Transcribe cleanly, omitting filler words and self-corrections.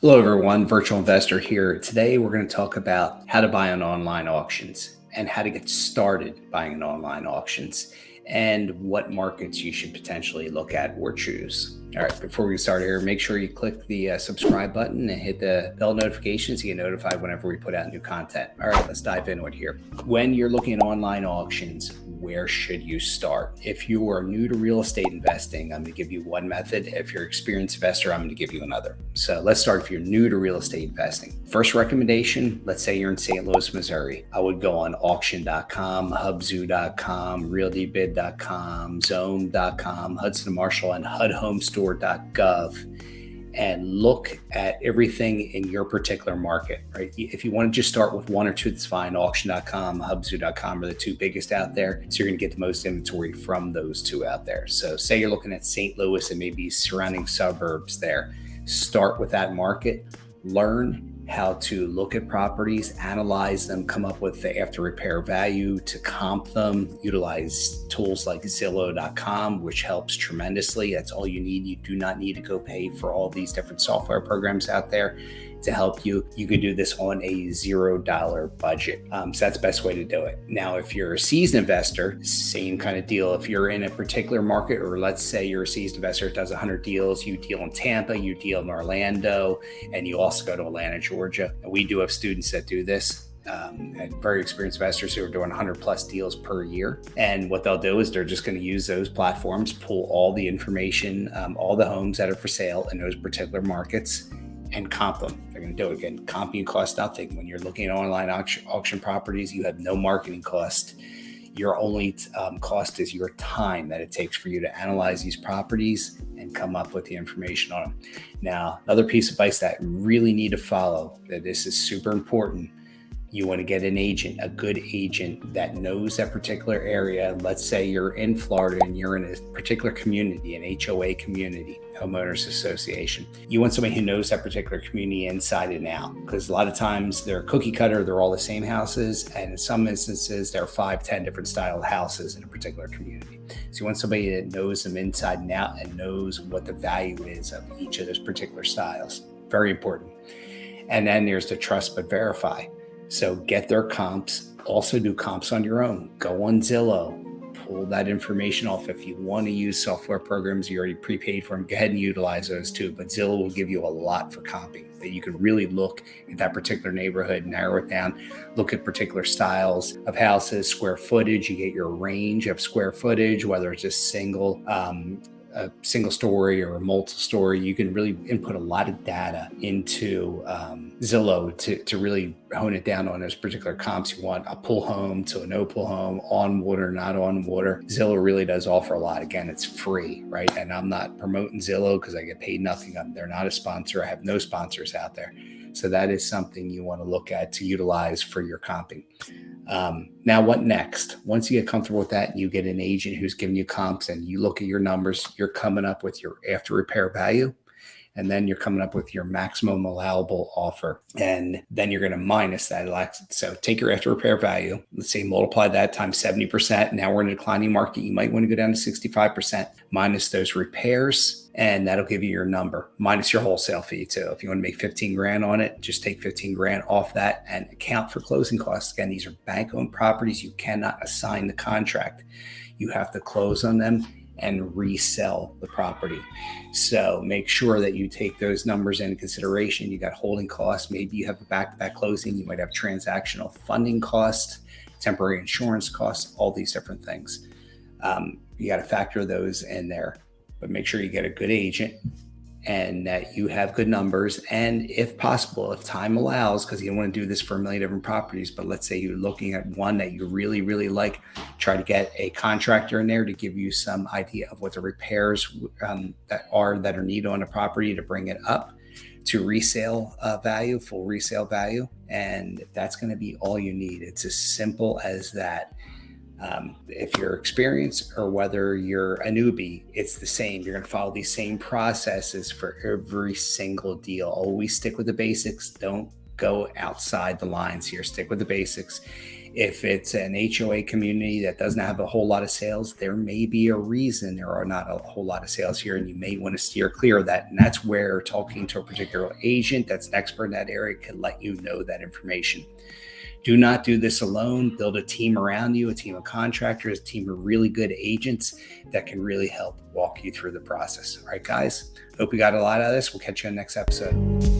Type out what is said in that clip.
Hello, everyone. Virtual Investor here. Today, we're going to talk about how to buy on online auctions and how to get started buying on online auctions and what markets you should potentially look at or choose. All right, before we start here, make sure you click the subscribe button and hit the bell notifications to get notified whenever we put out new content. All right, let's dive into it here. When you're looking at online auctions, where should you start? If you are new to real estate investing, I'm going to give you one method. If you're an experienced investor, I'm going to give you another. So let's start if you're new to real estate investing. First recommendation, let's say you're in St. Louis, Missouri. I would go on auction.com, hubzoo.com, realtybid.com, zone.com, Hudson Marshall, and hudhomestore.gov and look at everything in your particular market, right? If you want to just start with one or two, that's fine. Auction.com, hubzoo.com are the two biggest out there. So you're going to get the most inventory from those two out there. So say you're looking at St. Louis and maybe surrounding suburbs there. Start with that market, learn how to look at properties, analyze them, come up with the after repair value to comp them, utilize tools like Zillow.com, which helps tremendously. That's all you need. You do not need to go pay for all these different software programs out there to help you. You could do this on a $0 budget. So that's the best way to do it. Now, if you're a seasoned investor, same kind of deal. If you're in a particular market, or let's say you're a seasoned investor that does 100 deals, you deal in Tampa, you deal in Orlando, and you also go to Atlanta, Georgia. And we do have students that do this. And very experienced investors who are doing 100 plus deals per year. And what they'll do is they're just going to use those platforms, pull all the information, all the homes that are for sale in those particular markets, and comp them. They're going to do it again. Comping costs nothing. When you're looking at online auction properties, you have no marketing cost. Your only cost is your time that it takes for you to analyze these properties and come up with the information on them. Now, another piece of advice that you really need to follow, that this is super important. You want to get an agent, a good agent that knows that particular area. Let's say you're in Florida and you're in a particular community, an HOA community, homeowners association. You want somebody who knows that particular community inside and out, because a lot of times they're cookie cutter, they're all the same houses. And in some instances, there are 5, 10 different style houses in a particular community. So you want somebody that knows them inside and out and knows what the value is of each of those particular styles. Very important. And then there's the trust but verify. So get their comps, also do comps on your own. Go on Zillow, pull that information off. If you want to use software programs you already prepaid for them, go ahead and utilize those too. But Zillow will give you a lot for comping, that you can really look at that particular neighborhood, narrow it down, look at particular styles of houses, square footage. You get your range of square footage, whether it's a single story or a multi-story. You can really input a lot of data into Zillow to really hone it down on those particular comps you want. A pull home to a no pull home, on water, not on water. Zillow really does offer a lot. Again, it's free, right? And I'm not promoting Zillow because I get paid nothing. They're not a sponsor. I have no sponsors out there. So that is something you want to look at to utilize for your comping. Now, what next? Once you get comfortable with that and you get an agent who's giving you comps and you look at your numbers, you're coming up with your after repair value. And then you're coming up with your maximum allowable offer. And then you're going to minus that. So take your after repair value, let's say multiply that times 70%. Now we're in a declining market. You might want to go down to 65%, minus those repairs. And that'll give you your number, minus your wholesale fee too. If you want to make 15 grand on it, just take 15 grand off that and account for closing costs. Again, these are bank-owned properties. You cannot assign the contract. You have to close on them and resell the property. So make sure that you take those numbers into consideration. You got holding costs. Maybe you have a back-to-back closing. You might have transactional funding costs, temporary insurance costs, all these different things. You got to factor those in there, but make sure you get a good agent and that you have good numbers. And if possible, if time allows, because you don't want to do this for a million different properties, but let's say you're looking at one that you really, really like, try to get a contractor in there to give you some idea of what the repairs that are needed on a property to bring it up to resale value, full resale value. And that's going to be all you need. It's as simple as that. If you're experienced or whether you're a newbie, it's the same. You're going to follow these same processes for every single deal. Always stick with the basics. Don't go outside the lines here. Stick with the basics. If it's an HOA community that doesn't have a whole lot of sales, there may be a reason there are not a whole lot of sales here, and you may want to steer clear of that. And that's where talking to a particular agent that's an expert in that area can let you know that information. Do not do this alone. Build a team around you, a team of contractors, a team of really good agents that can really help walk you through the process. All right, guys, hope you got a lot out of this. We'll catch you on the next episode.